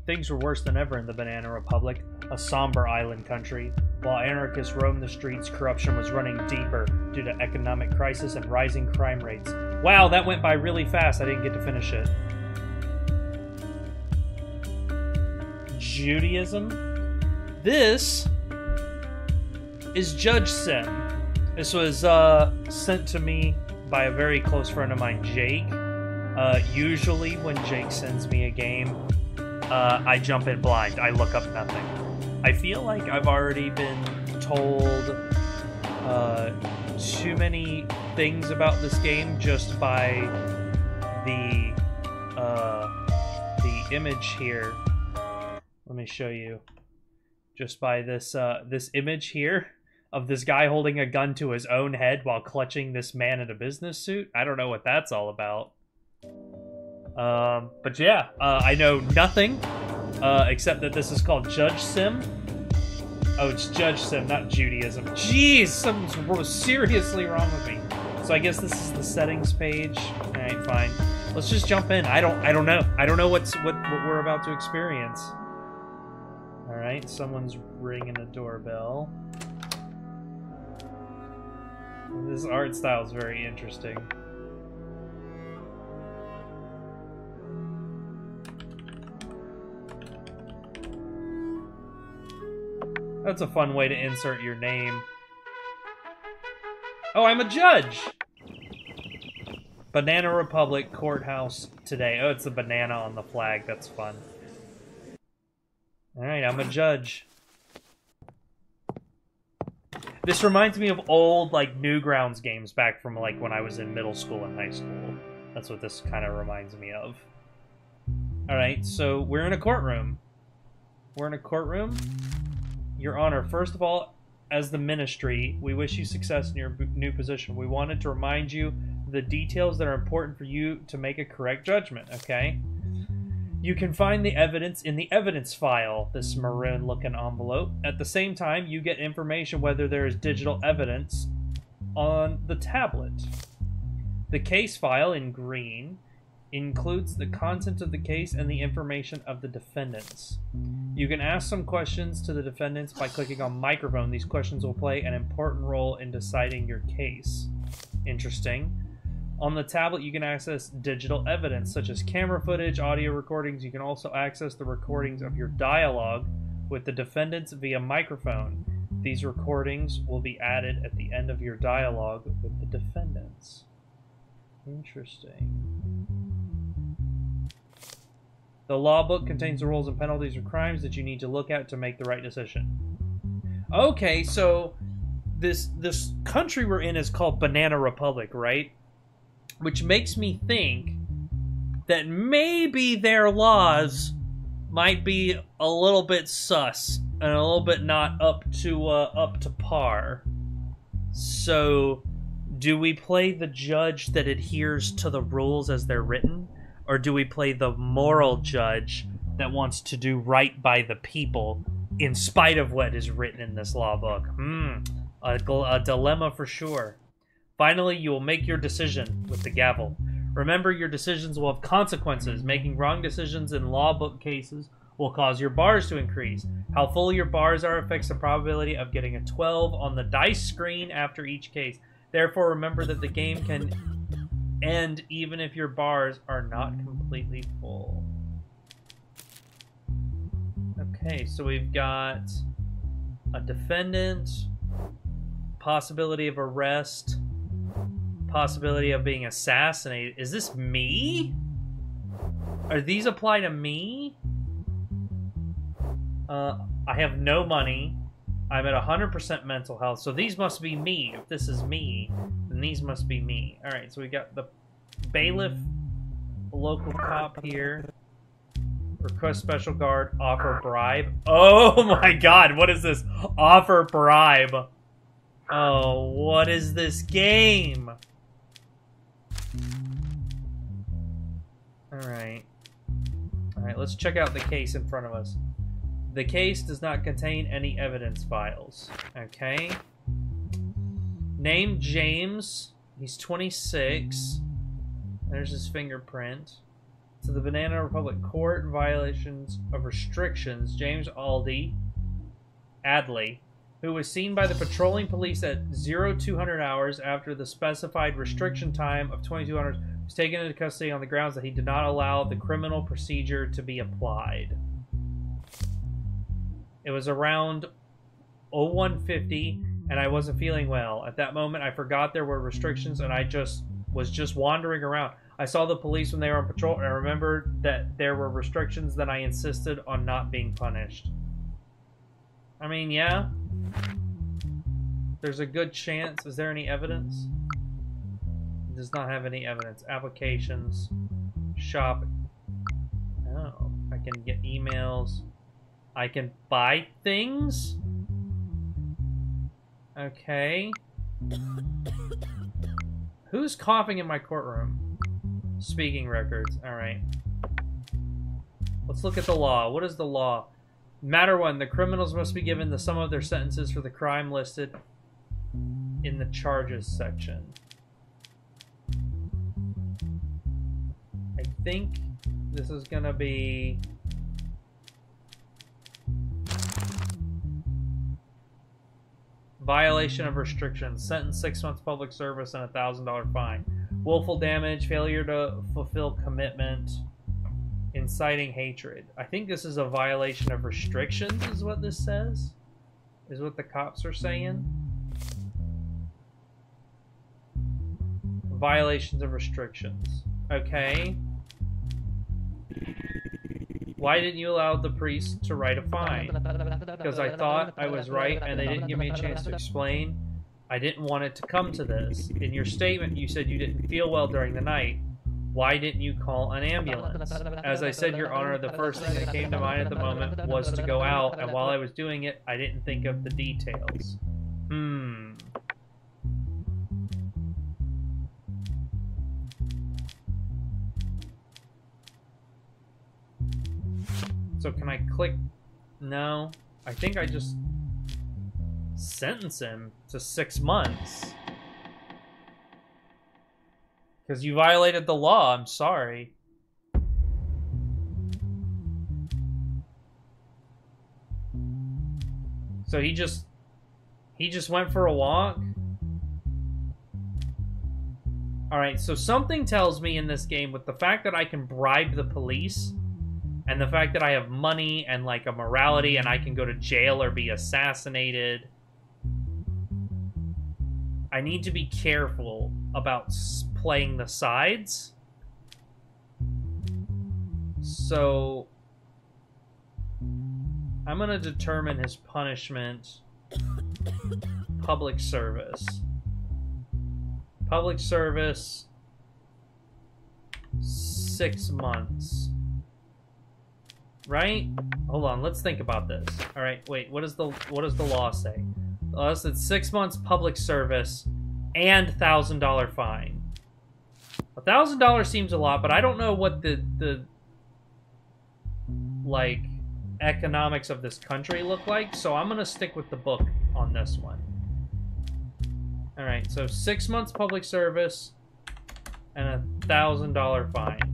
Things were worse than ever in the Banana Republic, a somber island country. While anarchists roamed the streets, corruption was running deeper due to economic crisis and rising crime rates. Wow, that went by really fast. I didn't get to finish it. Judaism. This is JudgeSim. This was sent to me by a very close friend of mine, Jake. Usually when Jake sends me a game, I jump in blind. I look up nothing. I feel like I've already been told too many things about this game just by the image here. Let me show you. Just by this this image here of this guy holding a gun to his own head while clutching this man in a business suit. I don't know what that's all about. But yeah, I know nothing except that this is called JudgeSim. Oh, it's JudgeSim, not Judaism. Jeez, something's seriously wrong with me. So I guess this is the settings page. All right, fine. Let's just jump in. I don't know. I don't know what we're about to experience. All right, someone's ringing a doorbell. This art style is very interesting. That's a fun way to insert your name. Oh, I'm a judge! Banana Republic Courthouse today. Oh, it's the banana on the flag. That's fun. Alright, I'm a judge. This reminds me of old, like, Newgrounds games back from, like, when I was in middle school and high school. That's what this kind of reminds me of. Alright, so we're in a courtroom. We're in a courtroom. Your Honor, first of all, as the Ministry, we wish you success in your new position. We wanted to remind you the details that are important for you to make a correct judgment, okay? You can find the evidence in the evidence file, this maroon-looking envelope. At the same time, you get information whether there is digital evidence on the tablet. The case file, in green, includes the content of the case and the information of the defendants. You can ask some questions to the defendants by clicking on microphone. These questions will play an important role in deciding your case. Interesting. On the tablet, you can access digital evidence, such as camera footage, audio recordings. You can also access the recordings of your dialogue with the defendants via microphone. These recordings will be added at the end of your dialogue with the defendants. Interesting. The law book contains the rules and penalties of crimes that you need to look at to make the right decision. Okay, so this country we're in is called Banana Republic, right? Which makes me think that maybe their laws might be a little bit sus and a little bit not up to par. So, do we play the judge that adheres to the rules as they're written? Or do we play the moral judge that wants to do right by the people in spite of what is written in this law book? A dilemma for sure. Finally, you will make your decision with the gavel. Remember, your decisions will have consequences. Making wrong decisions in law book cases will cause your bars to increase. How full your bars are affects the probability of getting a 12 on the dice screen after each case. Therefore, remember that the game can end even if your bars are not completely full. Okay, so we've got a defendant, possibility of arrest, possibility of being assassinated. Is this me? Are these apply to me? I have no money. I'm at 100% mental health, so these must be me. If this is me, then these must be me. Alright, so we got the bailiff, local cop here. Request special guard, offer bribe. Oh my god, what is this? Offer bribe. Oh, what is this game? Alright. Alright, let's check out the case in front of us. The case does not contain any evidence files. Okay. Name James. He's 26. There's his fingerprint. to the Banana Republic Court in violations of restrictions, James Adley, who was seen by the patrolling police at 0200 hours after the specified restriction time of 2200, was taken into custody on the grounds that he did not allow the criminal procedure to be applied. It was around 0150, and I wasn't feeling well. At that moment, I forgot there were restrictions, and I was just wandering around. I saw the police when they were on patrol, and I remembered that there were restrictions, then I insisted on not being punished. I mean, yeah. There's a good chance. Is there any evidence? It does not have any evidence. Applications. Shop. Oh, I can get emails. I can buy things? Okay. Who's coughing in my courtroom? Speaking records. Alright. Let's look at the law. What is the law? Matter 1. The criminals must be given the sum of their sentences for the crime listed in the charges section. I think this is gonna be... violation of restrictions. Sentence 6 months public service and a $1,000 fine. Willful damage, failure to fulfill commitment, inciting hatred. I think this is a violation of restrictions, is what this says. Is what the cops are saying. Violations of restrictions. Okay. Why didn't you allow the priest to write a fine? Because I thought I was right and they didn't give me a chance to explain. I didn't want it to come to this. In your statement, you said you didn't feel well during the night. Why didn't you call an ambulance? As I said, Your Honor, the first thing that came to mind at the moment was to go out, and while I was doing it, I didn't think of the details. So can I click? No. I think I just sentence him to 6 months. Because you violated the law. I'm sorry. So he just went for a walk? Alright, so something tells me in this game, with the fact that I can bribe the police, and the fact that I have money and, like, a morality, and I can go to jail or be assassinated, I need to be careful about playing the sides. So I'm going to determine his punishment. Public service. Public service. 6 months. Right? Hold on, let's think about this. Alright, wait, what does the law say? The law said 6 months public service and $1,000 fine. $1,000 seems a lot, but I don't know what the like economics of this country look like, so I'm gonna stick with the book on this one. Alright, so 6 months public service and a $1,000 fine.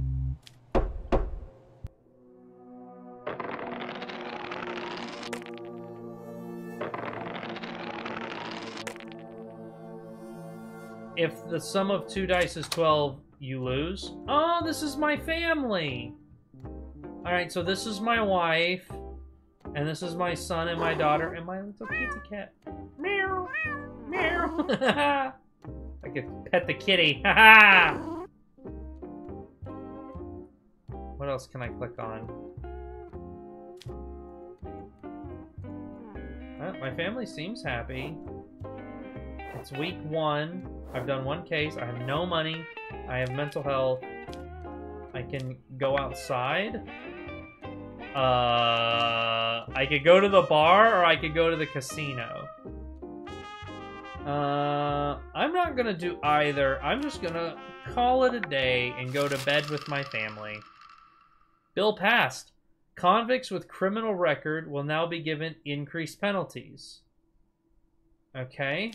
If the sum of 2 dice is 12, you lose. Oh, this is my family! Alright, so this is my wife, and this is my son and my daughter, and my little kitty cat. Meow! Meow! I could pet the kitty. Ha What else can I click on? My family seems happy. It's week 1. I've done 1 case. I have no money. I have mental health. I can go outside. I could go to the bar or I could go to the casino. I'm not gonna do either. I'm just gonna call it a day and go to bed with my family. Bill passed. Convicts with criminal record will now be given increased penalties. Okay.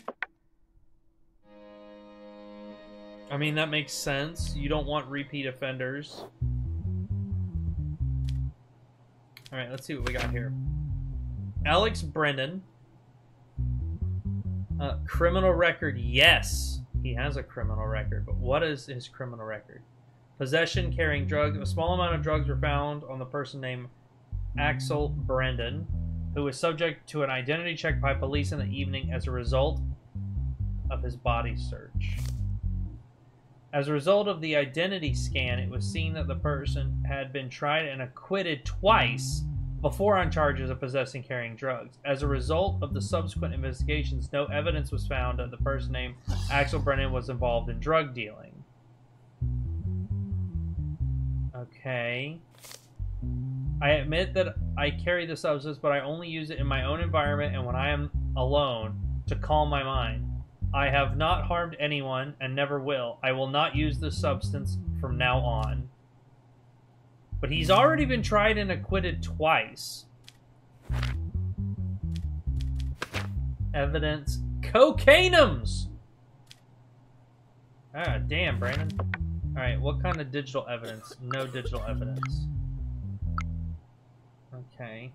I mean, that makes sense. You don't want repeat offenders. Alright, let's see what we got here. Alex Brennan. Criminal record, yes. He has a criminal record, but what is his criminal record? Possession, carrying drugs. A small amount of drugs were found on the person named Axel Brandon, who was subject to an identity check by police in the evening as a result of his body search. As a result of the identity scan, it was seen that the person had been tried and acquitted twice before on charges of possessing carrying drugs. As a result of the subsequent investigations, no evidence was found that the person named Axel Brennan was involved in drug dealing. Okay. I admit that I carry the substance, but I only use it in my own environment and when I am alone to calm my mind. I have not harmed anyone and never will. I will not use this substance from now on. But he's already been tried and acquitted twice. Evidence. Cocainums! Ah, damn, Brandon. Alright, what kind of digital evidence? No digital evidence. Okay.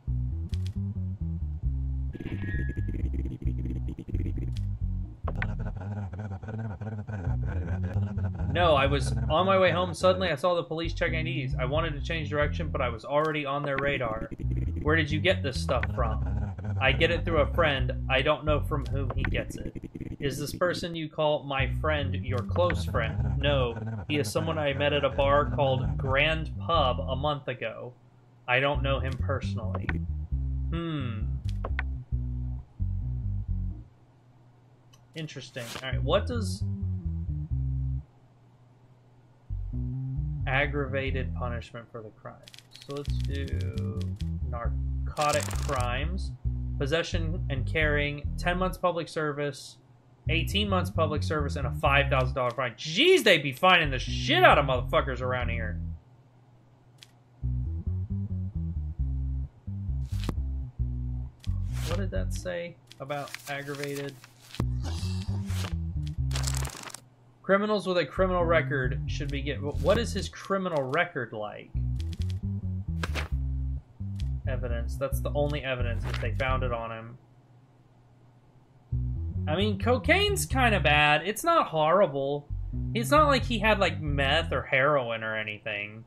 No, I was on my way home. Suddenly, I saw the police checking IDs. I wanted to change direction, but I was already on their radar. Where did you get this stuff from? I get it through a friend. I don't know from whom he gets it. Is this person you call my friend your close friend? No, he is someone I met at a bar called Grand Pub a month ago. I don't know him personally. Interesting. Alright, what does aggravated punishment for the crime? So let's do narcotic crimes. Possession and carrying, 10 months public service, 18 months public service, and a $5,000 fine. Jeez, they be fining the shit out of motherfuckers around here. What did that say about aggravated? Criminals with a criminal record should be given. What is his criminal record like? Evidence. That's the only evidence if they found it on him. I mean, cocaine's kind of bad. It's not horrible. It's not like he had like meth or heroin or anything.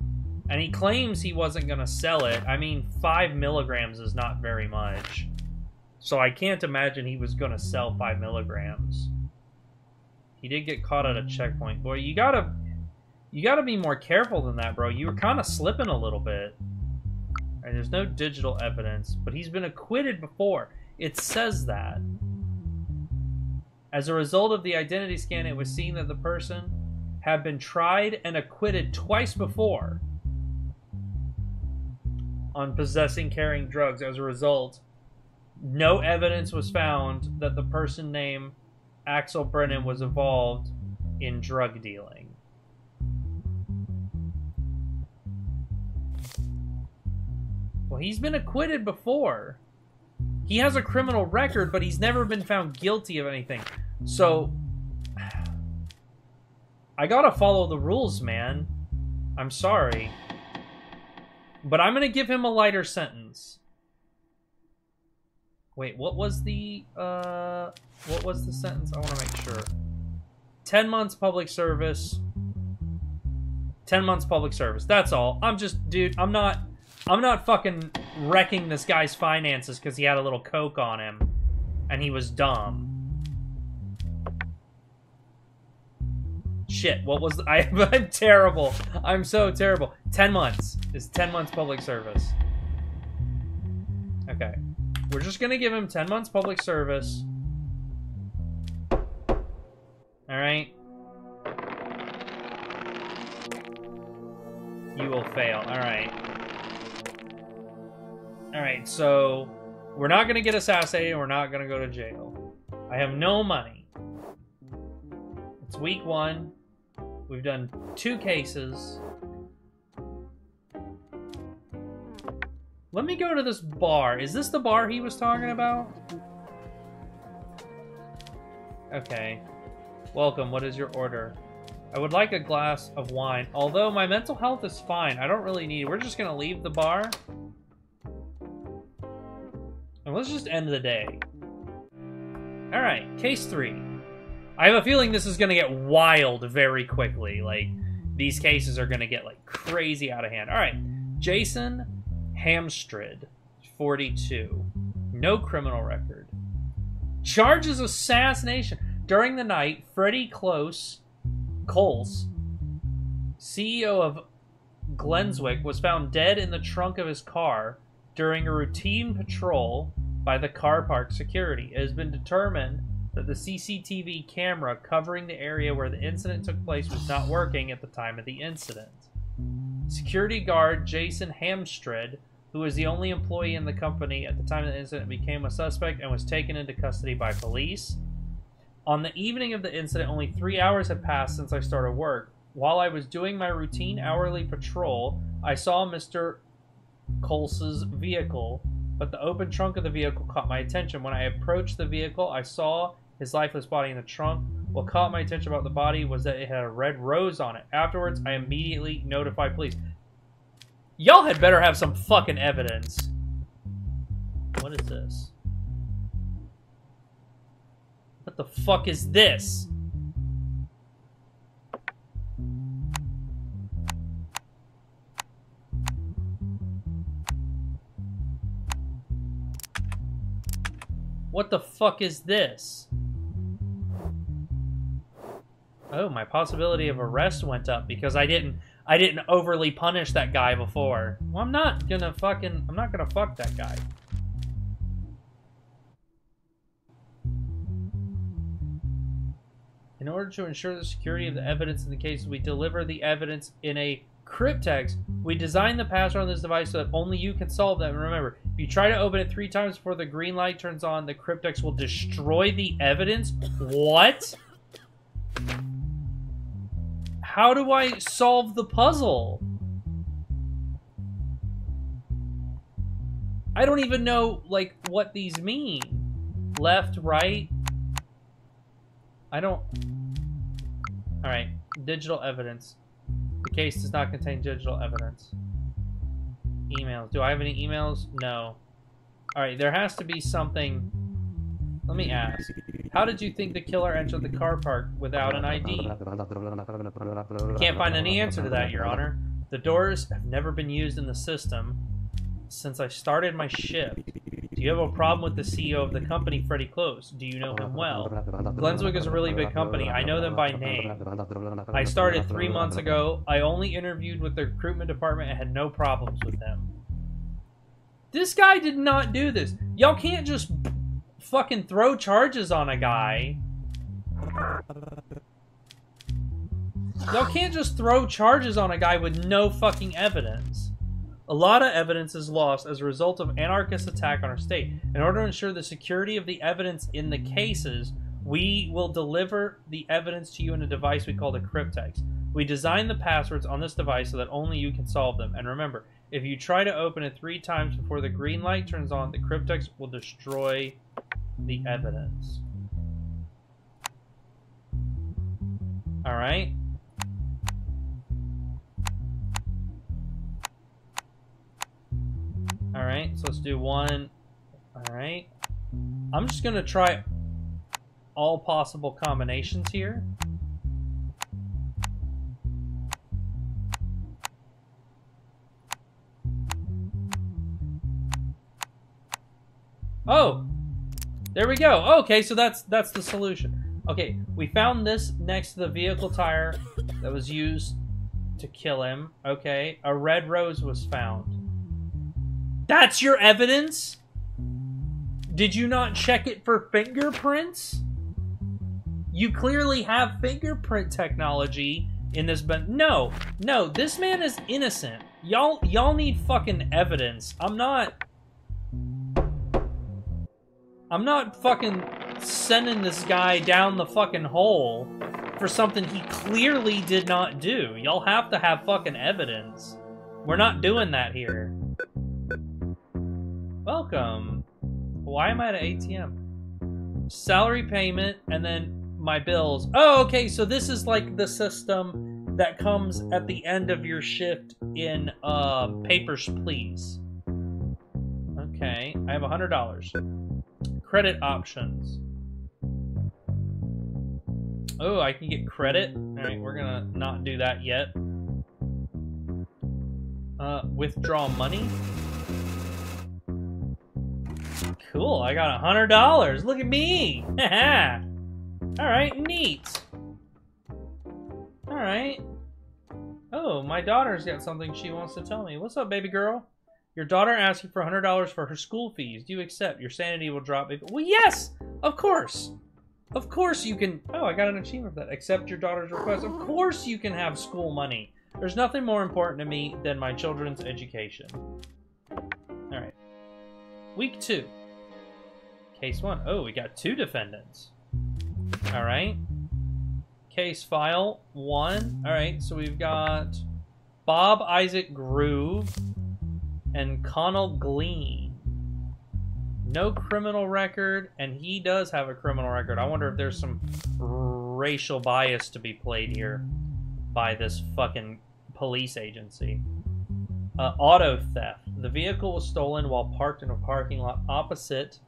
And he claims he wasn't going to sell it. I mean, 5 milligrams is not very much. So I can't imagine he was going to sell 5 milligrams. He did get caught at a checkpoint. Boy, you gotta be more careful than that, bro. You were kind of slipping a little bit. And there's no digital evidence, but he's been acquitted before. It says that. As a result of the identity scan, it was seen that the person had been tried and acquitted twice before on possessing, carrying drugs. As a result, no evidence was found that the person named Axel Brennan was involved in drug dealing. Well, he's been acquitted before. He has a criminal record, but he's never been found guilty of anything. So, I gotta follow the rules, man. I'm sorry. But I'm gonna give him a lighter sentence. Wait, what was the sentence? I want to make sure. 10 months public service. 10 months public service. That's all. I'm just, dude, I'm not fucking wrecking this guy's finances because he had a little coke on him and he was dumb. Shit, what was I'm terrible. I'm so terrible. 10 months. Is 10 months public service. Okay. We're just gonna give him 10 months public service. Alright. You will fail. Alright. Alright, so we're not gonna get assassinated and we're not gonna go to jail. I have no money. It's week 1. We've done 2 cases. Let me go to this bar. Is this the bar he was talking about? Okay. Welcome. What is your order? I would like a glass of wine. Although my mental health is fine. I don't really need it. We're just going to leave the bar. And let's just end the day. Alright, case 3. I have a feeling this is going to get wild very quickly. Like, these cases are going to get, like, crazy out of hand. Alright, Jason Hamstrid, 42. No criminal record. Charges assassination. During the night, Freddie Coles, CEO of Glenswick, was found dead in the trunk of his car during a routine patrol by the car park security. It has been determined that the CCTV camera covering the area where the incident took place was not working at the time of the incident. Security guard Jason Hamstrid, who was the only employee in the company at the time of the incident, became a suspect and was taken into custody by police. On the evening of the incident, only 3 hours had passed since I started work. While I was doing my routine hourly patrol, I saw Mr. Coles's vehicle, but the open trunk of the vehicle caught my attention. When I approached the vehicle, I saw his lifeless body in the trunk. What caught my attention about the body was that it had a red rose on it. Afterwards, I immediately notified police. Y'all had better have some fucking evidence. What is this? What the fuck is this? What the fuck is this? Oh, my possibility of arrest went up because I didn't overly punish that guy before. Well, I'm not gonna fuck that guy. In order to ensure the security of the evidence in the case, we deliver the evidence in a cryptext. We designed the password on this device so that only you can solve them. And remember, if you try to open it 3 times before the green light turns on, the cryptext will destroy the evidence. What? How do I solve the puzzle? I don't even know, like, what these mean. Left, right? I don't... Alright, digital evidence. The case does not contain digital evidence. Emails. Do I have any emails? No. Alright, there has to be something... Let me ask. How did you think the killer entered the car park without an ID? I can't find any answer to that, Your Honor. The doors have never been used in the system since I started my shift. Do you have a problem with the CEO of the company, Freddie Close? Do you know him well? Glenswick is a really big company. I know them by name. I started 3 months ago. I only interviewed with the recruitment department and had no problems with them. This guy did not do this. Y'all can't just fucking throw charges on a guy. Y'all can't just throw charges on a guy with no fucking evidence. A lot of evidence is lost as a result of anarchist attack on our state. In order to ensure the security of the evidence in the cases, we will deliver the evidence to you in a device we call the cryptext. We designed the passwords on this device so that only you can solve them. And remember, if you try to open it 3 times before the green light turns on, the cryptext will destroy the evidence. Alright. Alright, so let's do 1. Alright. I'm just gonna try all possible combinations here. Oh! There we go. Okay, so that's the solution. Okay, we found this next to the vehicle tire that was used to kill him. Okay, a red rose was found. That's your evidence? Did you not check it for fingerprints? You clearly have fingerprint technology in this, but no, this man is innocent. Y'all need fucking evidence. I'm not fucking sending this guy down the fucking hole for something he clearly did not do. Y'all have to have fucking evidence. We're not doing that here. Welcome. Why am I at an ATM? Salary payment, and then my bills. Oh, okay, so this is like the system that comes at the end of your shift in Papers, Please. Okay, I have $100. Credit options. Oh, I can get credit. All right, we're gonna not do that yet. Withdraw money. Cool, I got $100. Look at me. Haha. All right, neat. All right. Oh, my daughter's got something she wants to tell me. What's up, baby girl? Your daughter asked you for $100 for her school fees. Do you accept? Your sanity will drop. Well, yes, of course. Of course you can. Oh, I got an achievement for that. Accept your daughter's request. Of course you can have school money. There's nothing more important to me than my children's education. All right. Week 2. Case 1. Oh, we got 2 defendants. All right. Case file 1. All right, so we've got Bob Isaac Groove and Connell Glean. No criminal record, and he does have a criminal record. I wonder if there's some racial bias to be played here by this fucking police agency. Auto theft. The vehicle was stolen while parked in a parking lot opposite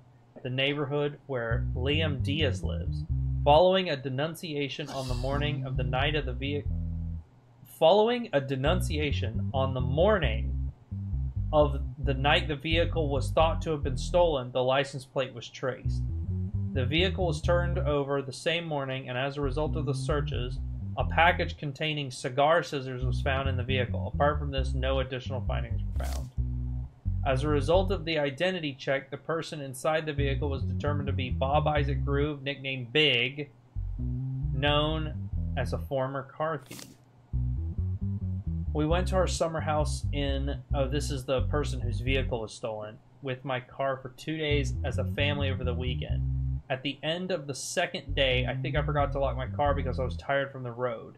the neighborhood where Liam Diaz lives. Following a denunciation on the morning of the night of the vehicle. Following a denunciation on the morning of the night the vehicle was thought to have been stolen, the license plate was traced. The vehicle was turned over the same morning, and as a result of the searches, a package containing cigar scissors was found in the vehicle. Apart from this, no additional findings were found. As a result of the identity check, the person inside the vehicle was determined to be Bob Isaac Groove, nicknamed Big, known as a former car thief. We went to our summer house in, oh, this is the person whose vehicle was stolen, with my car for 2 days as a family over the weekend. At the end of the second day, I think I forgot to lock my car because I was tired from the road.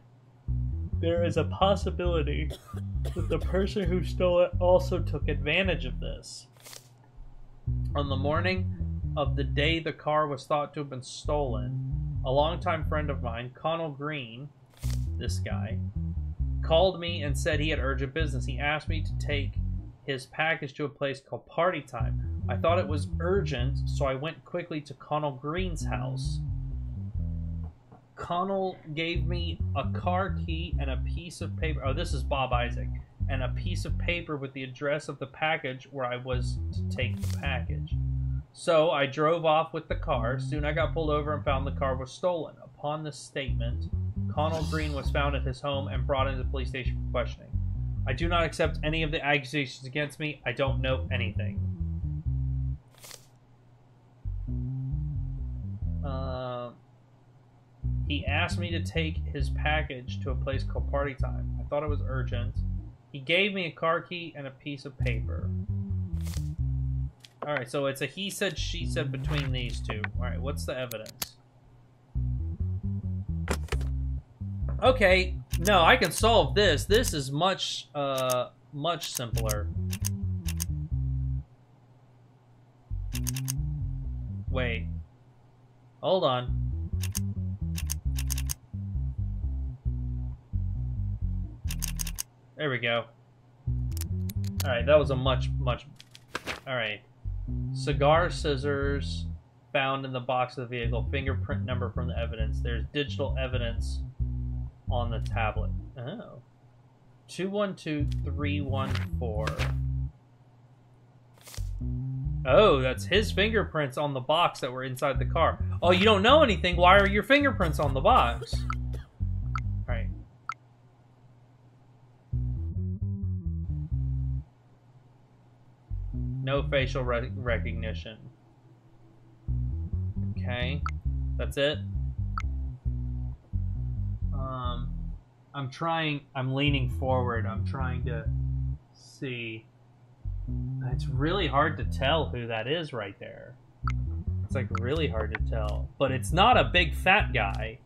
There is a possibility that the person who stole it also took advantage of this. On the morning of the day the car was thought to have been stolen, a longtime friend of mine, Connell Green, this guy, called me and said he had urgent business. He asked me to take his package to a place called Party Time. I thought it was urgent, so I went quickly to Connell Green's house. Connell gave me a car key and a piece of paper. Oh, this is Bob Isaac. And a piece of paper with the address of the package where I was to take the package. So I drove off with the car. Soon I got pulled over and found the car was stolen. Upon this statement, Connell Green was found at his home and brought into the police station for questioning. I do not accept any of the accusations against me. I don't know anything. He asked me to take his package to a place called Party Time. I thought it was urgent. He gave me a car key and a piece of paper. Alright, so it's a he said, she said between these two. Alright, what's the evidence? Okay, no, I can solve this. This is much simpler. Wait. Hold on. There we go. Alright, that was a much... Alright. Cigar scissors found in the box of the vehicle. Fingerprint number from the evidence. There's digital evidence on the tablet. Oh. 212314. Oh, that's his fingerprints on the box that were inside the car. Oh, you don't know anything. Why are your fingerprints on the box? Alright. No facial recognition. Okay. That's it. I'm leaning forward. I'm trying to see. It's really hard to tell who that is right there. It's like really hard to tell. But it's not a big fat guy.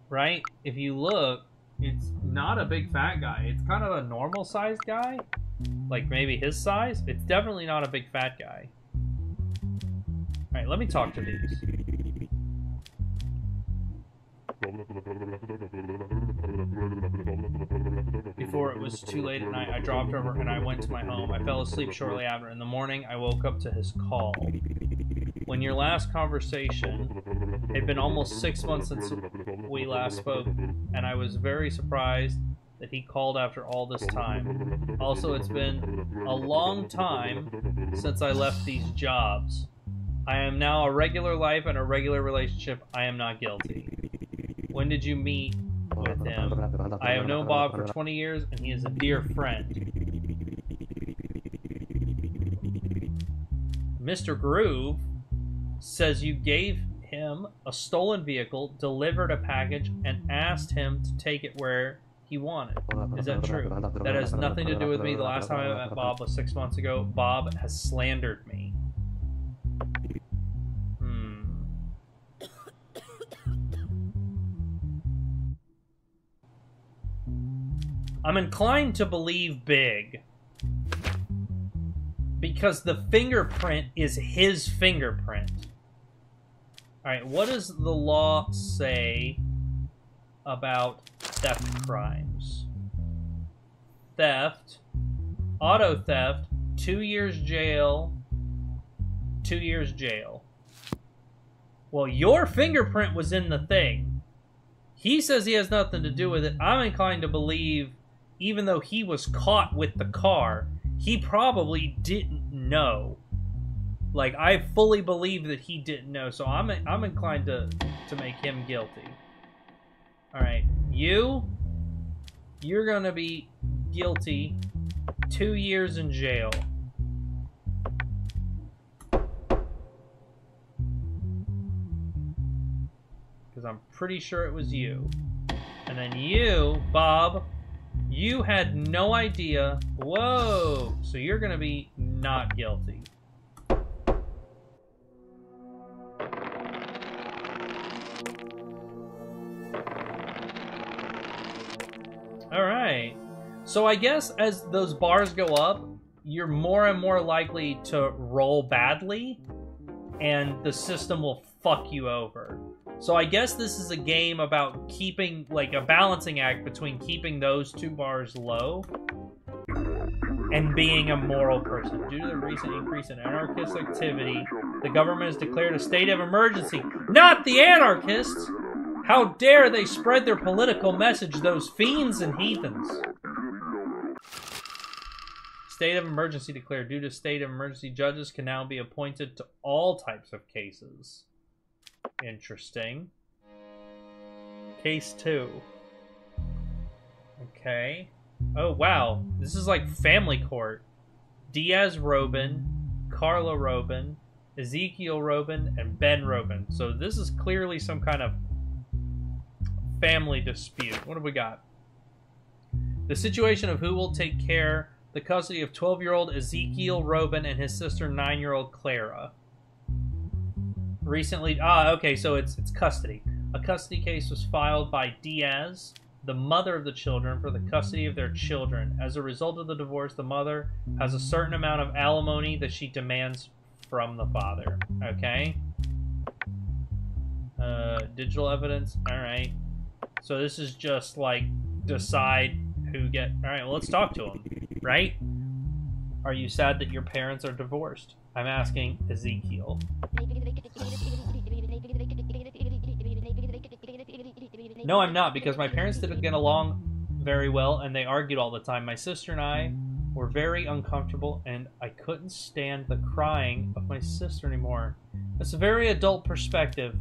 Right? If you look, it's not a big fat guy. It's kind of a normal sized guy. Like maybe his size. It's definitely not a big fat guy. Alright, let me talk to these. before it was too late at night, I dropped over and I went to my home. I fell asleep shortly after. In the morning, I woke up to his call. When your last conversation, it had been almost 6 months since we last spoke, and I was very surprised that he called after all this time. Also, it's been a long time since I left these jobs. I am now a regular life and a regular relationship. I am not guilty. When did you meet with him? I have known Bob for 20 years, and he is a dear friend. Mr. Groove says you gave him a stolen vehicle, delivered a package, and asked him to take it where he wanted. Is that true? That has nothing to do with me. The last time I met Bob was 6 months ago. Bob has slandered me. I'm inclined to believe big. Because the fingerprint is his fingerprint. Alright, what does the law say about theft crimes? Theft, auto theft, 2 years jail, 2 years jail. Well, your fingerprint was in the thing. He says he has nothing to do with it. I'm inclined to believe, even though he was caught with the car, he probably didn't know. Like, I fully believe that he didn't know, so I'm inclined to make him guilty. Alright, you're gonna be guilty, 2 years in jail. Because I'm pretty sure it was you. And then you, Bob, you had no idea. Whoa! So you're gonna be not guilty. Alright. So I guess as those bars go up, you're more and more likely to roll badly, and the system will fuck you over. So I guess this is a game about keeping, like, a balancing act between keeping those 2 bars low and being a moral person. Due to the recent increase in anarchist activity, the government has declared a state of emergency. Not the anarchists! How dare they spread their political message, those fiends and heathens. State of emergency declared. Due to state of emergency, judges can now be appointed to all types of cases. Interesting. Case 2. Okay. Oh, wow. This is like family court. Diaz Robin, Carla Robin, Ezekiel Robin, and Ben Robin. So this is clearly some kind of family dispute. What have we got? The situation of who will take care the custody of 12-year-old Ezekiel Robin and his sister 9-year-old Clara. Recently, okay, so it's custody. A custody case was filed by Diaz, the mother of the children, for the custody of their children. As a result of the divorce, the mother has a certain amount of alimony that she demands from the father. Okay. Digital evidence. All right. So this is just like decide who get. All right. Well, let's talk to him. Right? Are you sad that your parents are divorced? I'm asking Ezekiel. No, I'm not, because my parents didn't get along very well, and they argued all the time. My sister and I were very uncomfortable, and I couldn't stand the crying of my sister anymore. It's a very adult perspective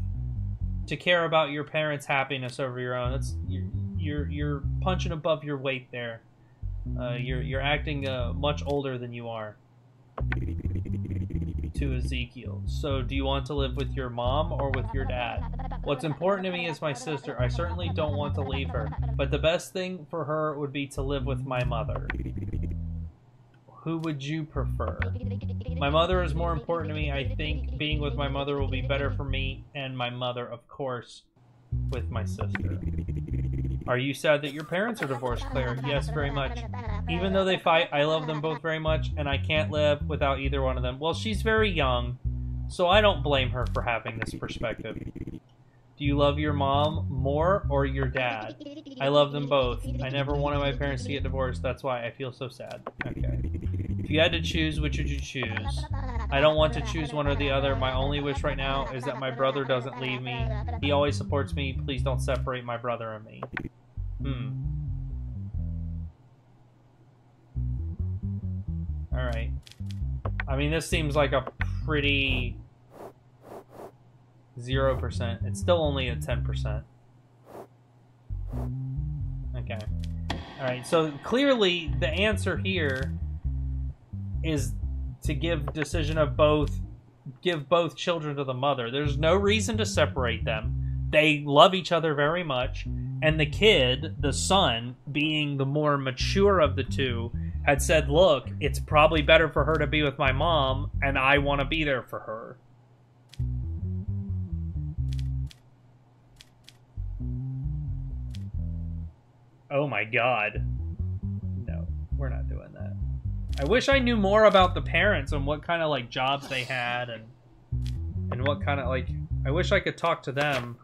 to care about your parents' happiness over your own. That's you're punching above your weight there. You're acting much older than you are. To Ezekiel. So, do you want to live with your mom or with your dad? What's important to me is my sister. I certainly don't want to leave her, but the best thing for her would be to live with my mother. Who would you prefer? My mother is more important to me. I think being with my mother will be better for me and my mother, of course, with my sister. Are you sad that your parents are divorced, Claire? Yes, very much. Even though they fight, I love them both very much, and I can't live without either one of them. Well, she's very young, so I don't blame her for having this perspective. Do you love your mom more or your dad? I love them both. I never wanted my parents to get divorced. That's why I feel so sad. Okay. If you had to choose, which would you choose? I don't want to choose one or the other. My only wish right now is that my brother doesn't leave me. He always supports me. Please don't separate my brother and me. Alright. I mean, this seems like a pretty... 0%. It's still only at 10%. Okay. Alright, so clearly the answer here is to give decision of both, give both children to the mother. There's no reason to separate them. They love each other very much, and the kid, the son, being the more mature of the two, had said, look, it's probably better for her to be with my mom, and I want to be there for her. Oh my god. No, we're not doing that. I wish I knew more about the parents and what kind of, like, jobs they had and what kind of, like... I wish I could talk to them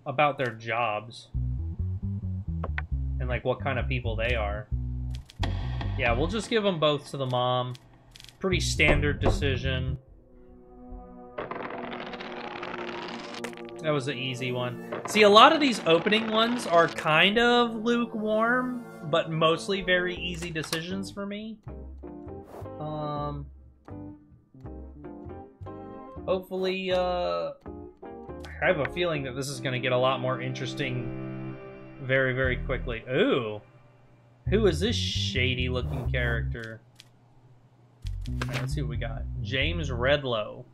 about their jobs and, like, what kind of people they are. Yeah, we'll just give them both to the mom. Pretty standard decision. That was an easy one. See, a lot of these opening ones are kind of lukewarm, but mostly very easy decisions for me. Hopefully, I have a feeling that this is going to get a lot more interesting very, very quickly. Ooh! Who is this shady-looking character? Alright, let's see what we got. James Redlow.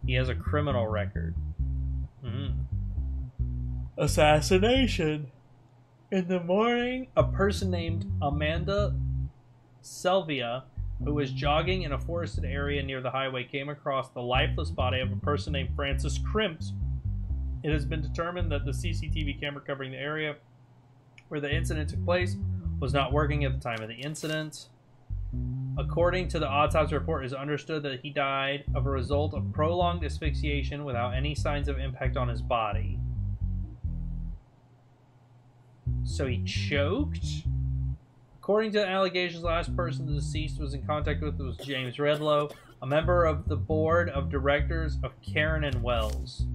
He has a criminal record. Assassination. In the morning, a person named Amanda Selvia, who was jogging in a forested area near the highway, came across the lifeless body of a person named Francis Crimps. It has been determined that the CCTV camera covering the area where the incident took place was not working at the time of the incident. According to the autopsy report, it is understood that he died of a result of prolonged asphyxiation without any signs of impact on his body. So he choked? According to the allegations, the last person the deceased was in contact with was James Redlow, a member of the board of directors of Karen and Wells.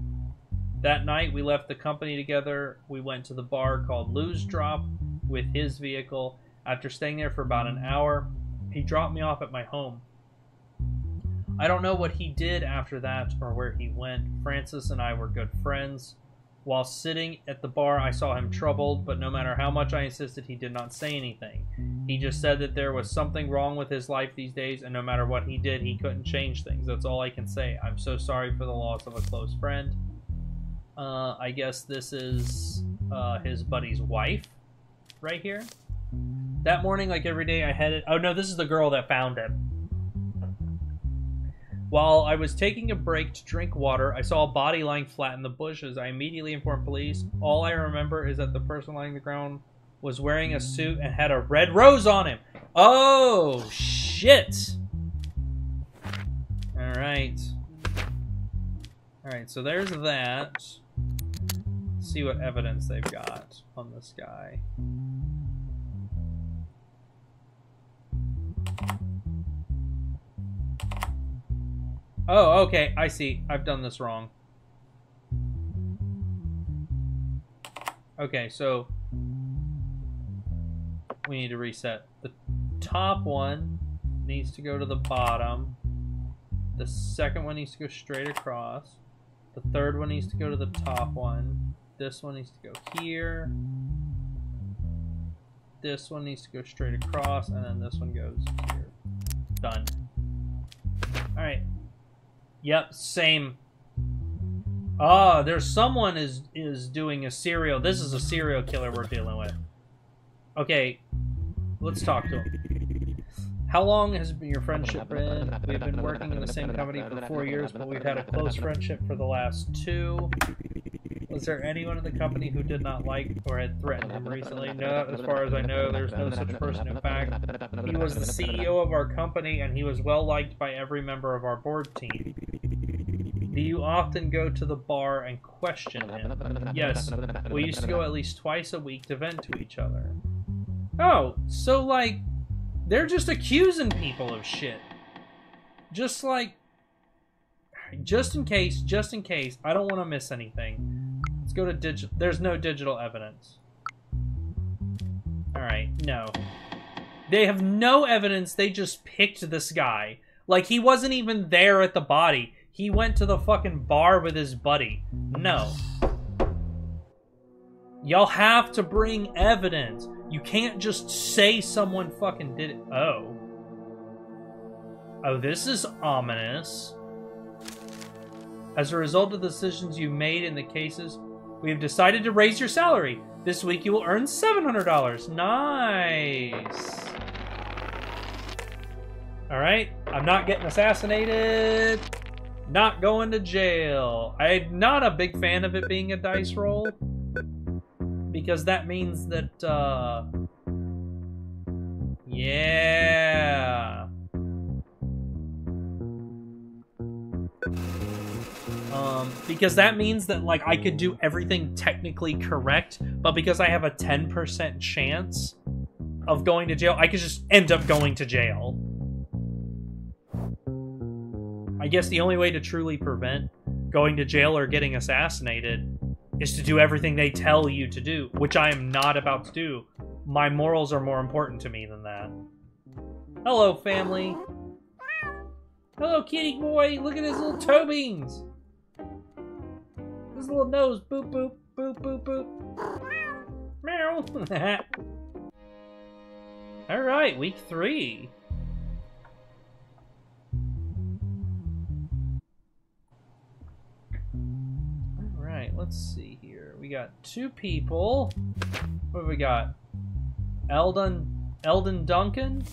That night, we left the company together. We went to the bar called Lou's Drop with his vehicle. After staying there for about an hour, he dropped me off at my home. I don't know what he did after that or where he went. Francis and I were good friends. While sitting at the bar, I saw him troubled, but no matter how much I insisted, he did not say anything. He just said that there was something wrong with his life these days, and no matter what he did, he couldn't change things. That's all I can say. I'm so sorry for the loss of a close friend. I guess this is his buddy's wife right here. That morning, like every day, I headed... Oh, no, this is the girl that found him. While I was taking a break to drink water, I saw a body lying flat in the bushes. I immediately informed police. All I remember is that the person lying on the ground was wearing a suit and had a red rose on him. Oh, shit. Alright. Alright, so there's that. Let's see what evidence they've got on this guy. Oh, okay, I see. I've done this wrong. Okay, so we need to reset. The top one needs to go to the bottom. The second one needs to go straight across. The third one needs to go to the top one. This one needs to go here. This one needs to go straight across, and then this one goes here. Done. Alright. Yep, same. Ah, there's someone is doing a serial. This is a serial killer we're dealing with. Okay, let's talk to him. How long has your friendship been? We've been working in the same company for 4 years, but we've had a close friendship for the last 2. Was there anyone in the company who did not like or had threatened him recently? No, as far as I know, there's no such person. In fact, he was the CEO of our company, and he was well liked by every member of our board team. Do you often go to the bar and question him? Yes. We used to go at least twice a week to vent to each other. Oh, so, like, they're just accusing people of shit. Just, like, just in case, I don't want to miss anything. Let's go to digital. There's no digital evidence. Alright, no. They have no evidence, they just picked this guy. Like, he wasn't even there at the body. He went to the fucking bar with his buddy. No. Y'all have to bring evidence. You can't just say someone fucking did it. Oh. Oh, this is ominous. As a result of the decisions you made in the cases, we have decided to raise your salary. This week you will earn $700. Nice. Alright, I'm not getting assassinated. Not going to jail. I'm not a big fan of it being a dice roll. Because that means that, yeah. Because that means that, like, I could do everything technically correct, but because I have a 10% chance of going to jail, I could just end up going to jail. I guess the only way to truly prevent going to jail or getting assassinated is to do everything they tell you to do, which I am not about to do. My morals are more important to me than that. Hello, family. Hello, kitty boy. Look at his little toe beans. His little nose. Boop, boop, boop, boop, boop. Meow. Alright, week 3. Alright, let's see here. We got 2 people. What have we got? Eldon Duncan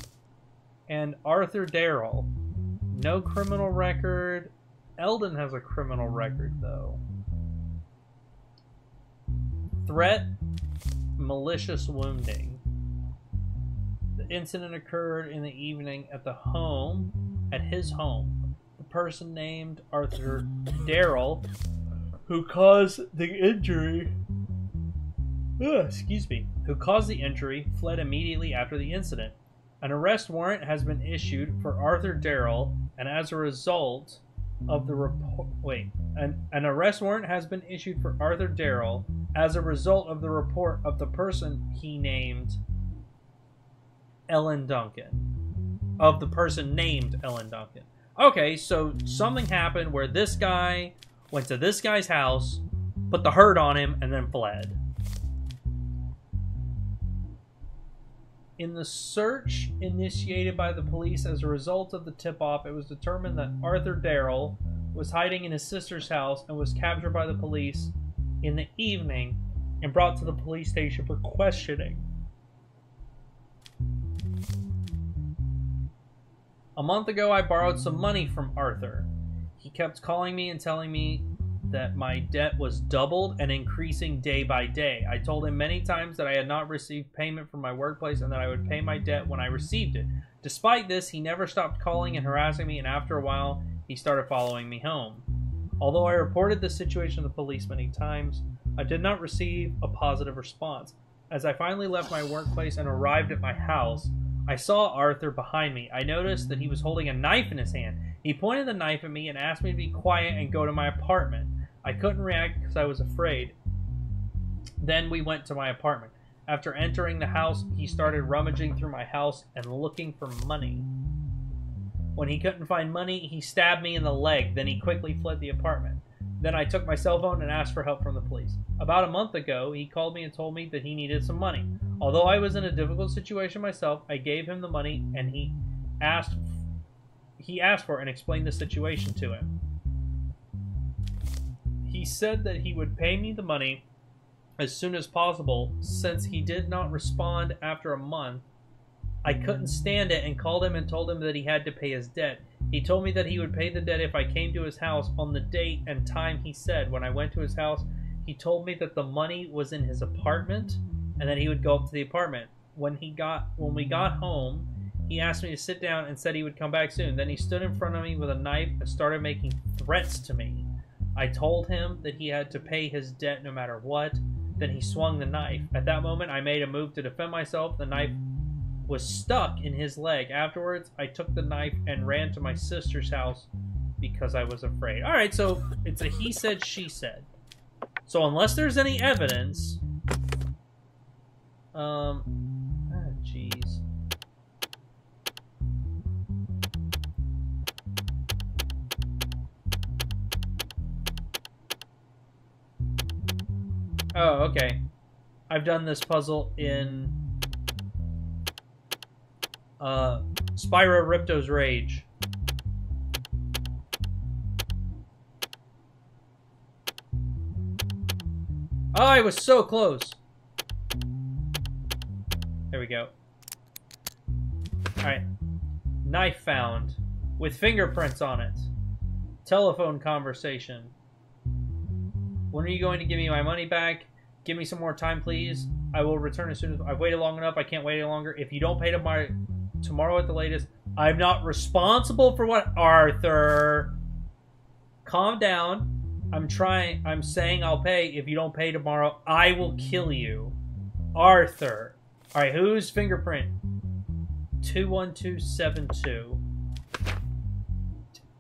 and Arthur Darrell. No criminal record. Eldon has a criminal record, though. Threat, malicious wounding. The incident occurred in the evening at his home. The person named Arthur Darrell, who caused the injury, fled immediately after the incident. An arrest warrant has been issued for Arthur Darrell, and as a result of the report, an arrest warrant has been issued for Arthur Darrell as a result of the report of the person he named Ellen Duncan. Of the person named Ellen Duncan. Okay, so something happened where this guy went to this guy's house, put the hurt on him, and then fled. In the search initiated by the police as a result of the tip-off, it was determined that Arthur Darrell was hiding in his sister's house and was captured by the police in the evening and brought to the police station for questioning. A month ago, I borrowed some money from Arthur. He kept calling me and telling me that my debt was doubled and increasing day by day. I told him many times that I had not received payment from my workplace and that I would pay my debt when I received it. Despite this, he never stopped calling and harassing me, and after a while, he started following me home. Although I reported the situation to the police many times, I did not receive a positive response. As I finally left my workplace and arrived at my house, I saw Arthur behind me. I noticed that he was holding a knife in his hand. He pointed the knife at me and asked me to be quiet and go to my apartment. I couldn't react because I was afraid. Then we went to my apartment. After entering the house, he started rummaging through my house and looking for money. When he couldn't find money, he stabbed me in the leg. Then he quickly fled the apartment. Then I took my cell phone and asked for help from the police. About a month ago, he called me and told me that he needed some money. Although I was in a difficult situation myself, I gave him the money and he asked for and explained the situation to him. He said that he would pay me the money as soon as possible. Since he did not respond after a month, I couldn't stand it and called him and told him that he had to pay his debt. He told me that he would pay the debt if I came to his house on the date and time he said. When I went to his house, he told me that the money was in his apartment and that he would go up to the apartment. When we got home, he asked me to sit down and said he would come back soon. Then he stood in front of me with a knife and started making threats to me. I told him that he had to pay his debt no matter what. Then he swung the knife. At that moment, I made a move to defend myself. The knife was stuck in his leg. Afterwards, I took the knife and ran to my sister's house because I was afraid. Alright, so it's a he said, she said. So unless there's any evidence... jeez. Oh, okay. I've done this puzzle in Spyro Ripto's Rage. Oh, I was so close. There we go. Alright. Knife found. With fingerprints on it. Telephone conversation. When are you going to give me my money back? Give me some more time, please. I will return as soon as... I've waited long enough. I can't wait any longer. If you don't pay tomorrow at the latest, I'm not responsible for what... Arthur. Calm down. I'm saying I'll pay. If you don't pay tomorrow, I will kill you. Arthur. Alright, whose fingerprint? 21272.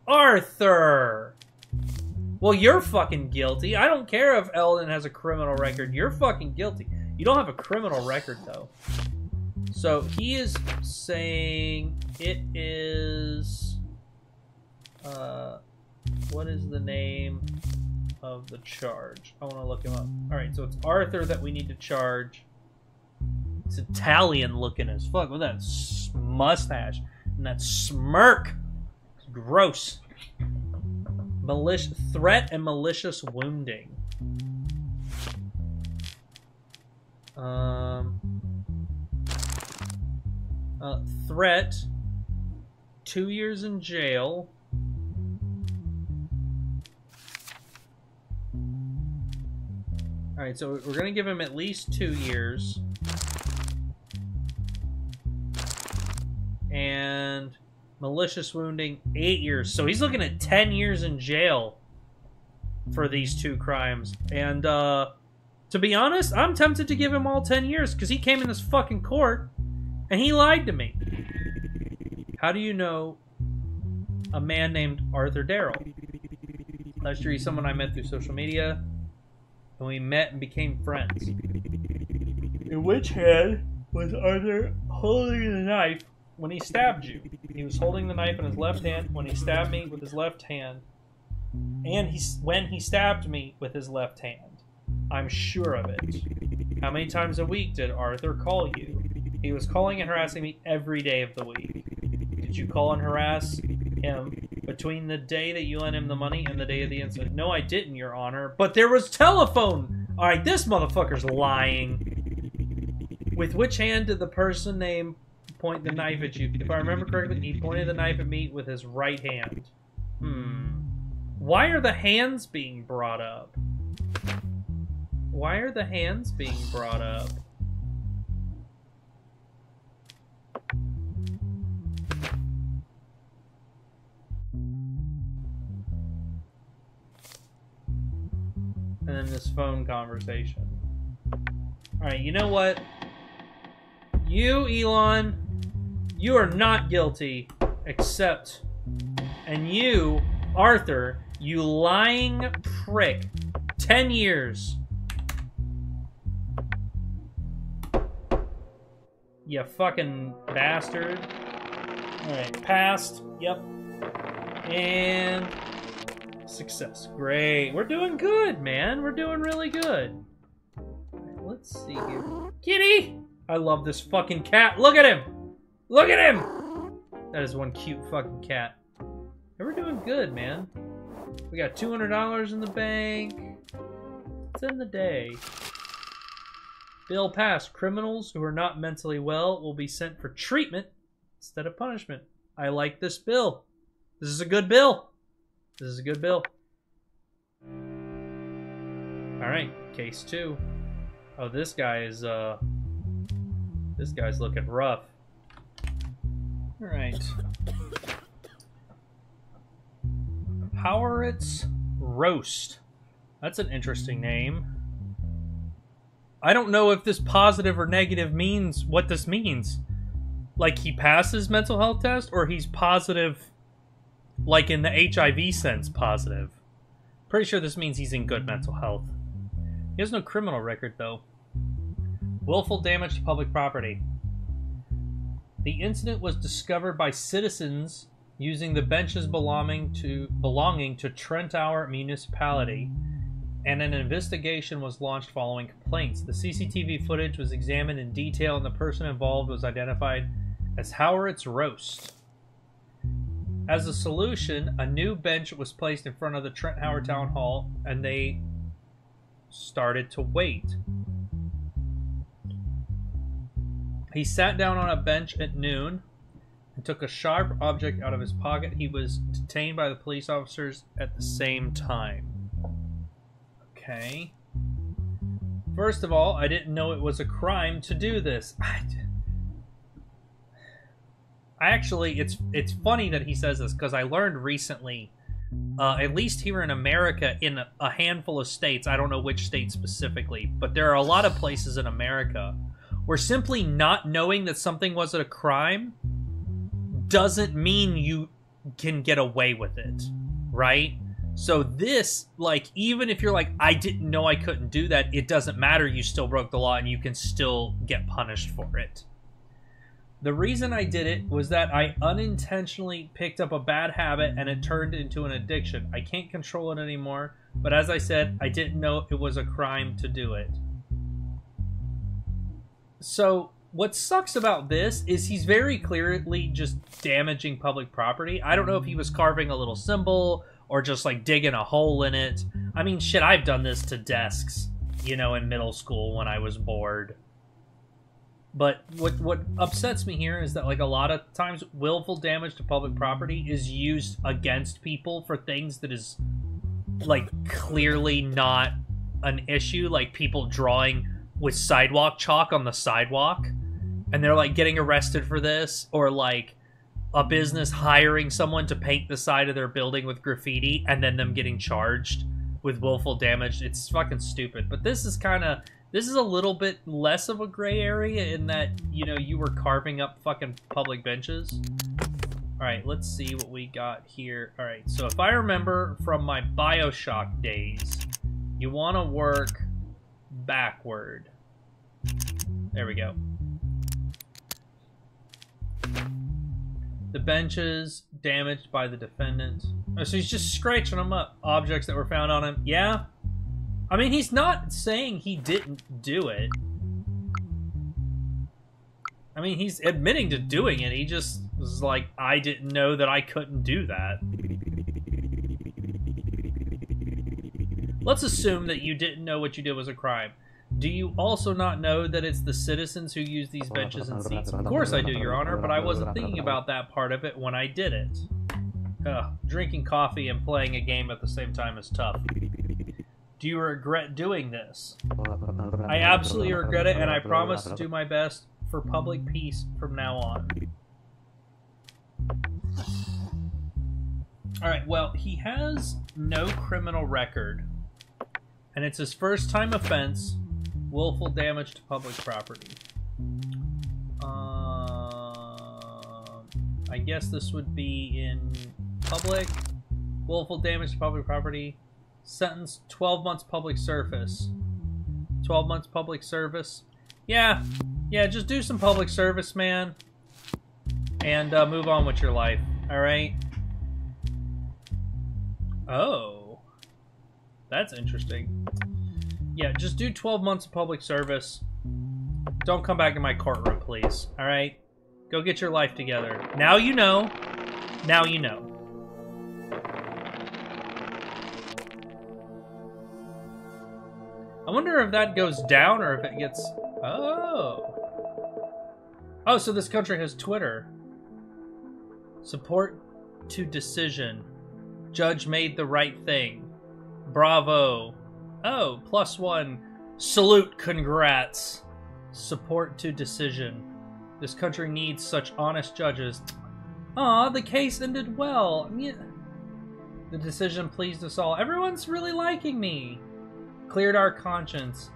Arthur! Well, you're fucking guilty. I don't care if Eldon has a criminal record. You're fucking guilty. You don't have a criminal record, though. So, he is saying it is... what is the name of the charge? I want to look him up. Alright, so it's Arthur that we need to charge. It's Italian looking as fuck with that mustache and that smirk. It's gross. Threat and malicious wounding. Threat. 2 years in jail. Alright, so we're going to give him at least 2 years. And malicious wounding, 8 years. So he's looking at 10 years in jail for these two crimes. And, to be honest, I'm tempted to give him all 10 years because he came in this fucking court and he lied to me. How do you know a man named Arthur Darrell? Last year, he's someone I met through social media, and we met and became friends. In which hand was Arthur holding the knife when he stabbed you? He was holding the knife in his left hand when he stabbed me with his left hand. And when he stabbed me with his left hand. I'm sure of it. How many times a week did Arthur call you? He was calling and harassing me every day of the week. Did you call and harass him between the day that you lent him the money and the day of the incident? No, I didn't, Your Honor. But there was telephone! Alright, this motherfucker's lying. With which hand did the person named point the knife at you? If I remember correctly, he pointed the knife at me with his right hand. Why are the hands being brought up? Why are the hands being brought up? And then this phone conversation. Alright, you know what? You, Elon, you are not guilty, except... And you, Arthur, you lying prick. 10 years. You fucking bastard. Alright, passed. Yep. And... success. Great. We're doing good, man. We're doing really good. Alright, let's see here. Kitty! I love this fucking cat. Look at him! Look at him! That is one cute fucking cat. And we're doing good, man. We got $200 in the bank. It's in the day. Bill passed. Criminals who are not mentally well will be sent for treatment instead of punishment. I like this bill. This is a good bill. This is a good bill. Alright, case 2. Oh, this guy is, this guy's looking rough. Alright. Howiritz Roast. That's an interesting name. I don't know if this positive or negative means what this means. Like, he passes mental health test, or he's positive, like in the HIV sense, positive. Pretty sure this means he's in good mental health. He has no criminal record, though. Willful damage to public property. The incident was discovered by citizens using the benches belonging to Trentauer Municipality, and an investigation was launched following complaints. The CCTV footage was examined in detail, and the person involved was identified as Howard's Roast. As a solution, a new bench was placed in front of the Trentauer Town Hall, and they started to wait. He sat down on a bench at noon and took a sharp object out of his pocket. He was detained by the police officers at the same time. Okay. First of all, I didn't know it was a crime to do this. I actually, it's funny that he says this, because I learned recently, at least here in America, in a handful of states, I don't know which state specifically, but there are a lot of places in America where simply not knowing that something wasn't a crime doesn't mean you can get away with it, right? So this, like, even if you're like, I didn't know I couldn't do that, it doesn't matter, you still broke the law and you can still get punished for it. The reason I did it was that I unintentionally picked up a bad habit and it turned into an addiction. I can't control it anymore, but as I said, I didn't know it was a crime to do it. So, what sucks about this is he's very clearly just damaging public property. I don't know if he was carving a little symbol or just, like, digging a hole in it. I mean, shit, I've done this to desks, you know, in middle school when I was bored. But what upsets me here is that, like, a lot of times willful damage to public property is used against people for things that is, like, clearly not an issue. Like, people drawing with sidewalk chalk on the sidewalk, and they're, like, getting arrested for this. Or, like, a business hiring someone to paint the side of their building with graffiti, and then them getting charged with willful damage. It's fucking stupid. But this is kind of... This is a little bit less of a gray area in that, you know, you were carving up fucking public benches. Alright, let's see what we got here. Alright, so if I remember from my BioShock days, you want to work backward. There we go. The benches damaged by the defendant. Oh, so he's just scratching them up. Objects that were found on him. Yeah. I mean, he's not saying he didn't do it. I mean, he's admitting to doing it. He just was like, I didn't know that I couldn't do that. Let's assume that you didn't know what you did was a crime. Do you also not know that it's the citizens who use these benches and seats? Of course I do, Your Honor, but I wasn't thinking about that part of it when I did it. Drinking coffee and playing a game at the same time is tough. Do you regret doing this? I absolutely regret it, and I promise to do my best for public peace from now on. Alright, well, he has no criminal record, and it's his first time offense, willful damage to public property. I guess this would be in public, willful damage to public property. Sentence, 12 months public service. 12 months public service. Yeah, just do some public service, man. And move on with your life, alright? Oh. That's interesting. Yeah, just do 12 months of public service. Don't come back in my courtroom, please, alright? Go get your life together. Now you know. Now you know. I wonder if that goes down or if it gets... Oh. Oh, so this country has Twitter. Support to decision. Judge made the right thing. Bravo. Oh, +1. Salute, congrats. Support to decision. This country needs such honest judges. Aw, the case ended well. The decision pleased us all. Everyone's really liking me. Cleared our conscience.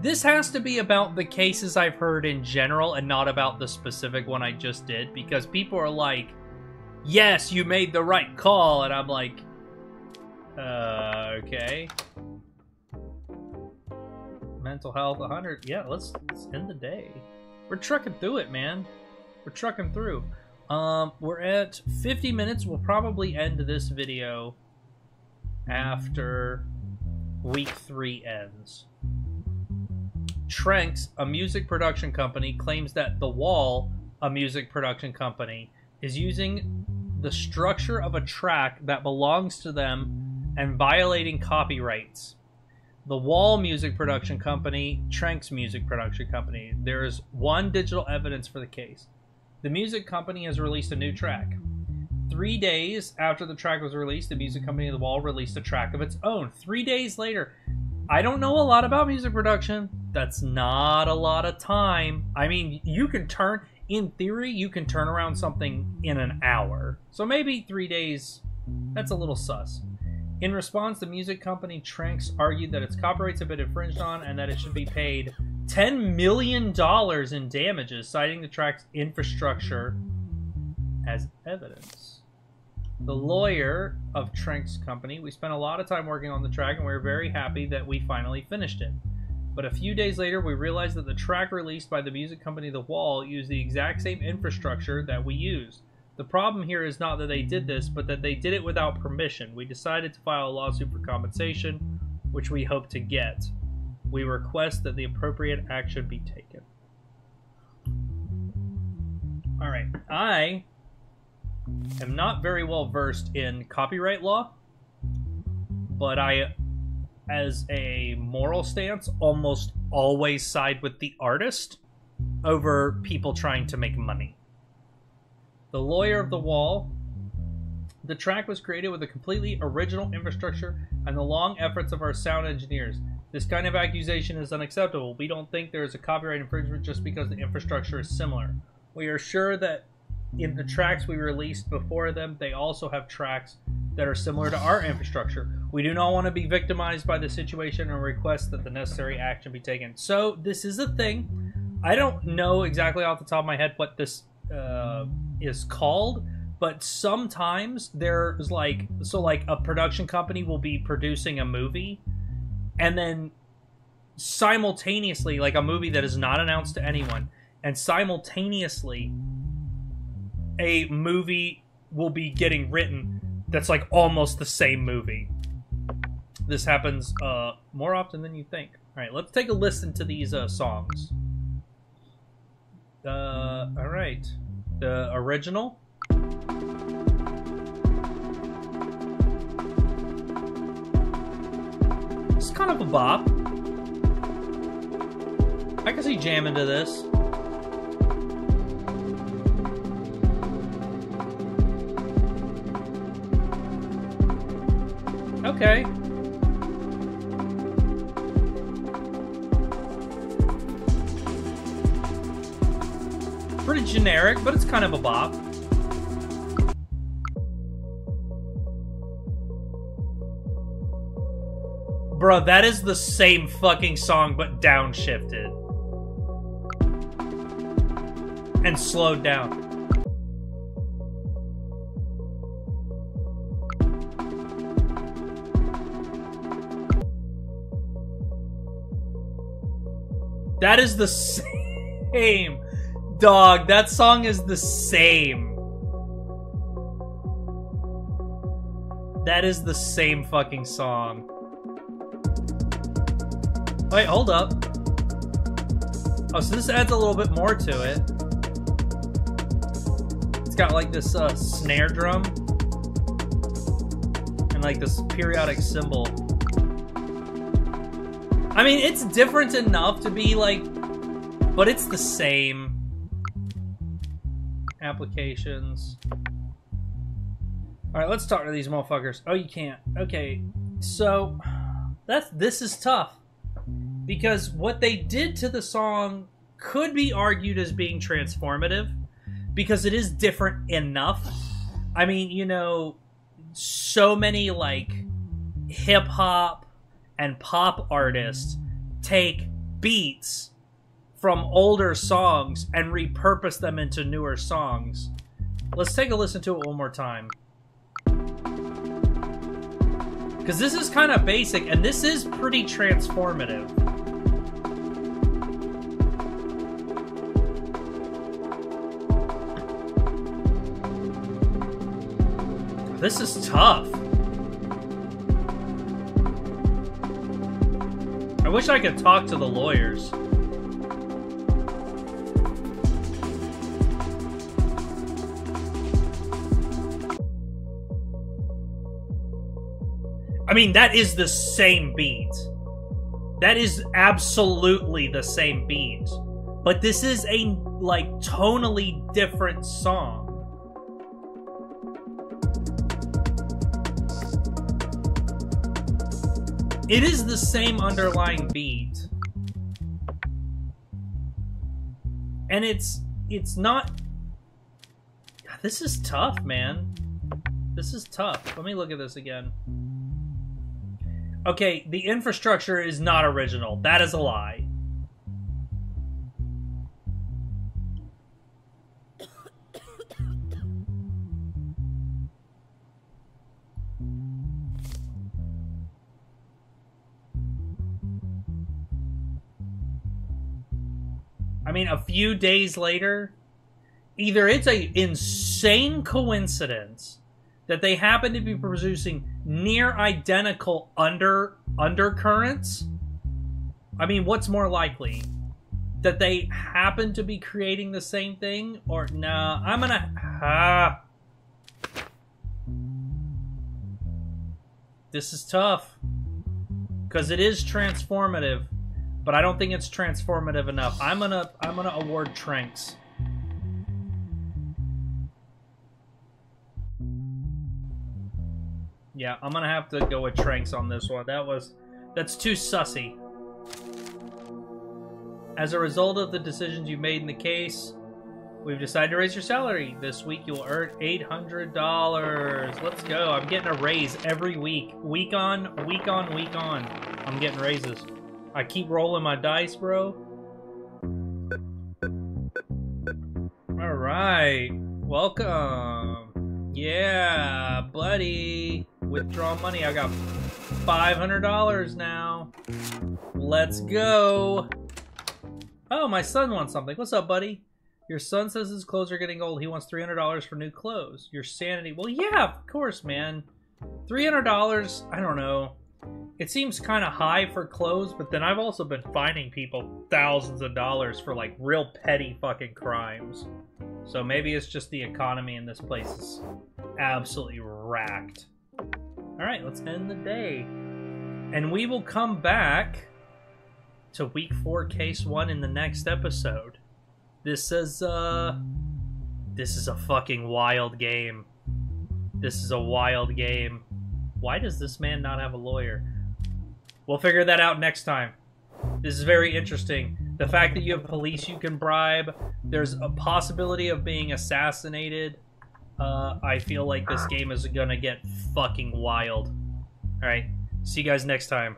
This has to be about the cases I've heard in general and not about the specific one I just did, because people are like, yes, you made the right call, and I'm like, okay. Mental health 100. Yeah, let's end the day. We're trucking through it, man. We're trucking through. We're at 50 minutes. We'll probably end this video after week 3 ends. Tranks, a music production company, claims that The Wall, a music production company, is using the structure of a track that belongs to them and violating copyrights. The Wall Music Production Company, Tranks Music Production Company. There is one digital evidence for the case. The music company has released a new track. 3 days after the track was released, the music company The Wall released a track of its own. 3 days later. I don't know a lot about music production. That's not a lot of time. I mean, in theory, you can turn around something in an hour. So maybe 3 days, that's a little sus. In response, the music company Tranks argued that its copyrights have been infringed on and that it should be paid $10 million in damages, citing the track's infrastructure as evidence. The lawyer of Tranks Company, we spent a lot of time working on the track and we were very happy that we finally finished it. But a few days later, we realized that the track released by the music company The Wall used the exact same infrastructure that we used. The problem here is not that they did this, but that they did it without permission. We decided to file a lawsuit for compensation, which we hope to get. We request that the appropriate action be taken. Alright, I am not very well versed in copyright law, but I, as a moral stance, almost always side with the artist over people trying to make money. The lawyer of The Wall. The track was created with a completely original infrastructure and the long efforts of our sound engineers. This kind of accusation is unacceptable. We don't think there is a copyright infringement just because the infrastructure is similar. We are sure that in the tracks we released before them, they also have tracks that are similar to our infrastructure. We do not want to be victimized by the situation and request that the necessary action be taken. So this is a thing. I don't know exactly off the top of my head what this is called, but sometimes there's like a production company will be producing a movie and then simultaneously, like a movie that is not announced to anyone, and simultaneously a movie will be getting written that's like almost the same movie. This happens more often than you think. Alright, let's take a listen to these songs. Alright. The original. It's kind of a bop. I can see jamming to this. Okay. Pretty generic, but it's kind of a bop. Bro, that is the same fucking song, but downshifted. And slowed down. That is the same. Dog, that song is the same. That is the same fucking song. Wait, hold up. Oh, so this adds a little bit more to it. It's got like this snare drum. And like this periodic symbol. I mean, it's different enough to be like... But it's the same. Applications. Alright, let's talk to these motherfuckers. Oh, you can't. Okay, so... This is tough. Because what they did to the song could be argued as being transformative. Because it is different enough. I mean, you know... so many, like, hip-hop and pop artists take beats from older songs and repurpose them into newer songs. Let's take a listen to it one more time. Because this is kind of basic, and this is pretty transformative. This is tough. I wish I could talk to the lawyers. I mean, that is the same beat. That is absolutely the same beat. But this is a, like, tonally different song. It is the same underlying beat. And it's not... This is tough, man. This is tough. Let me look at this again. Okay, the infrastructure is not original. That is a lie. I mean, a few days later, either it's an insane coincidence that they happen to be producing near identical undercurrents. I mean, what's more likely? That they happen to be creating the same thing? Or, nah, I'm gonna... This is tough. Because it is transformative. But I don't think it's transformative enough. I'm gonna award Tranks. Yeah, I'm gonna have to go with Tranks on this one. That's too sussy. As a result of the decisions you made in the case, we've decided to raise your salary. This week you'll earn $800. Let's go. I'm getting a raise every week. Week on, week on, week on. I'm getting raises. I keep rolling my dice, bro. Alright. Welcome. Yeah, buddy. Withdraw money. I got $500 now. Let's go. Oh, my son wants something. What's up, buddy? Your son says his clothes are getting old. He wants $300 for new clothes. Your sanity. Well, yeah, of course, man. $300, I don't know. It seems kind of high for clothes, but then I've also been fining people thousands of dollars for, like, real petty fucking crimes. So maybe it's just the economy in this place is absolutely racked. Alright, let's end the day. And we will come back to Week 4, Case 1 in the next episode. This is a fucking wild game. This is a wild game. Why does this man not have a lawyer? We'll figure that out next time. This is very interesting. The fact that you have police you can bribe, there's a possibility of being assassinated. I feel like this game is gonna get fucking wild. Alright, see you guys next time.